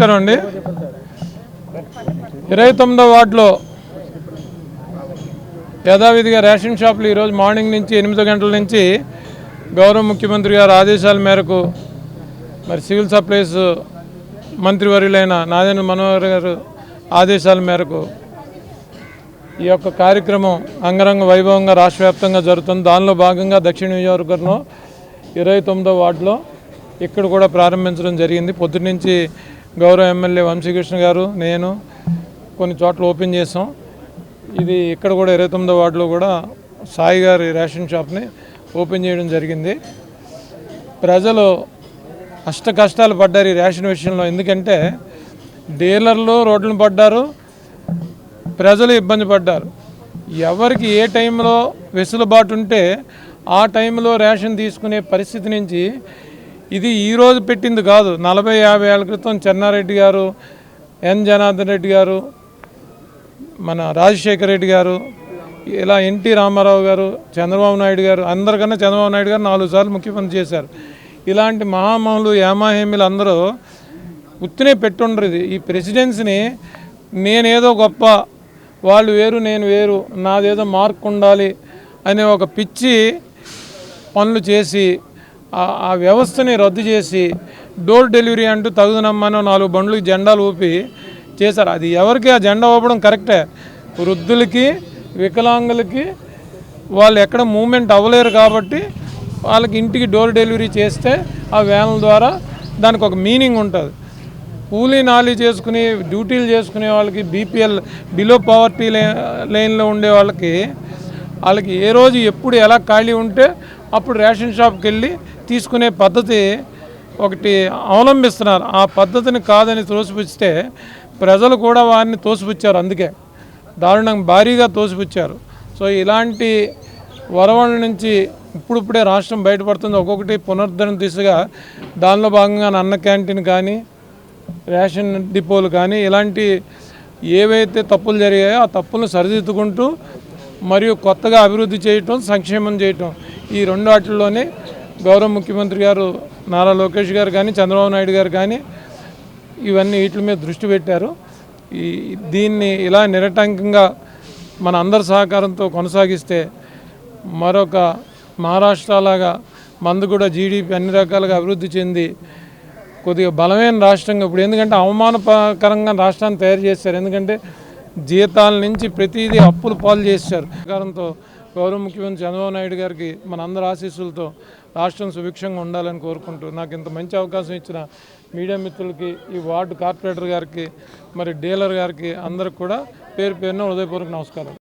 నమస్కారం అండి. 29వ వార్డులో యథావిధిగా రేషన్ షాపులు ఈరోజు మార్నింగ్ నుంచి 8 గంటల నుంచి గౌరవ ముఖ్యమంత్రి గారి ఆదేశాల మేరకు మరి సివిల్ సప్లైస్ మంత్రివర్యులైన నాదెండ్ల మనోహర్ గారు ఆదేశాల మేరకు ఈ యొక్క కార్యక్రమం అంగరంగ వైభవంగా రాష్ట్ర వ్యాప్తంగా జరుగుతుంది. దానిలో భాగంగా దక్షిణ నియోజకవర్గంలో 29వ వార్డులో ఇక్కడ కూడా ప్రారంభించడం జరిగింది. పొద్దున్నుంచి గౌరవ ఎమ్మెల్యే వంశీకృష్ణ గారు, నేను కొన్ని చోట్ల ఓపెన్ చేసాం. ఇది ఇక్కడ కూడా 29వ వార్డులో కూడా సాయి గారి రేషన్ షాప్ని ఓపెన్ చేయడం జరిగింది. ప్రజలు అష్ట కష్టాలు పడ్డారు ఈ రేషన్ విషయంలో. ఎందుకంటే డీలర్లు రోడ్లను పడ్డారు, ప్రజలు ఇబ్బంది పడ్డారు. ఎవరికి ఏ టైంలో వెసులుబాటు ఉంటే ఆ టైంలో రేషన్ తీసుకునే పరిస్థితి నుంచి ఇది ఈరోజు పెట్టింది కాదు. 40-50 ఏళ్ల క్రితం చెన్నారెడ్డి గారు, ఎన్ జనార్దన్ రెడ్డి గారు, మన రాజశేఖర రెడ్డి గారు, ఇలా ఎన్టీ రామారావు గారు, చంద్రబాబు నాయుడు గారు, అందరికన్నా చంద్రబాబు నాయుడు గారు 4 సార్లు ముఖ్యమంత్రి చేశారు. ఇలాంటి మహామహులు యామాహేమిలు అందరూ ఉత్తినే పెట్టుండ్రు. ఈ ప్రెసిడెన్సీని నేనేదో గొప్ప, వాళ్ళు వేరు నేను వేరు, నాదేదో మార్క్ ఉండాలి అనే ఒక పిచ్చి పనులు చేసి ఆ వ్యవస్థని రద్దు చేసి డోర్ డెలివరీ అంటూ తగుదనమ్మనో 4 బండ్లకి జెండాలు ఊపి చేశారు. అది ఎవరికి ఆ జెండా ఊపడం కరెక్టే. వృద్ధులకి, వికలాంగులకి వాళ్ళు ఎక్కడ మూమెంట్ అవ్వలేరు కాబట్టి వాళ్ళకి ఇంటికి డోర్ డెలివరీ చేస్తే ఆ వ్యాన్ల ద్వారా దానికి ఒక మీనింగ్ ఉంటుంది. కూలీ నాలి చేసుకుని డ్యూటీలు చేసుకునే వాళ్ళకి, బీపీఎల్ బిలో పవర్టీ లైన్లో ఉండే వాళ్ళకి ఏ రోజు ఎప్పుడు ఎలా ఖాళీ ఉంటే అప్పుడు రేషన్ షాప్కి వెళ్ళి తీసుకునే పద్ధతి ఒకటి అవలంబిస్తున్నారు. ఆ పద్ధతిని కాదని తోసిపుచ్చితే ప్రజలు కూడా వారిని తోసిపుచ్చారు. అందుకే దారుణంగా భారీగా తోసిపుచ్చారు. సో ఇలాంటి వరవళ్ళ నుంచి ఇప్పుడిప్పుడే రాష్ట్రం బయటపడుతుంది. ఒక్కొక్కటి పునరుద్ధరణ దిశగా దానిలో భాగంగా అన్న క్యాంటీన్ కానీ, రేషన్ డిపోలు కానీ, ఇలాంటి ఏవైతే తప్పులు జరిగాయో ఆ తప్పులను సరిదిద్దుకుంటూ మరియు కొత్తగా అభివృద్ధి చేయటం, సంక్షేమం చేయటం, ఈ 2 వాటిల్లోనే గౌరవ ముఖ్యమంత్రి గారు నారా లోకేష్ గారు కానీ, చంద్రబాబు నాయుడు గారు కానీ ఇవన్నీ వీటి మీద దృష్టి పెట్టారు. దీన్ని ఇలా నిరటంకంగా మన అందరి సహకారంతో కొనసాగిస్తే మరొక మహారాష్ట్రలాగా మందు కూడా జీడిపి అన్ని రకాలుగా అభివృద్ధి చెంది కొద్దిగా బలమైన రాష్ట్రంగా ఇప్పుడు, ఎందుకంటే అవమానకరంగా రాష్ట్రాన్ని తయారు చేశారు. ఎందుకంటే జీతాల నుంచి ప్రతిదీ అప్పులు పాలు చేశారు. సహకారంతో గౌరవ ముఖ్యమంత్రి చంద్రబాబు నాయుడు గారికి మన అందరి ఆశీస్సులతో రాష్ట్రం సుభిక్షంగా ఉండాలని కోరుకుంటూ నాకు ఇంత మంచి అవకాశం ఇచ్చిన మీడియా మిత్రులకి, ఈ వార్డు కార్పొరేటర్ గారికి, మరి డీలర్ గారికి అందరికి కూడా పేరు పేరున హృదయపూర్వక నమస్కారం.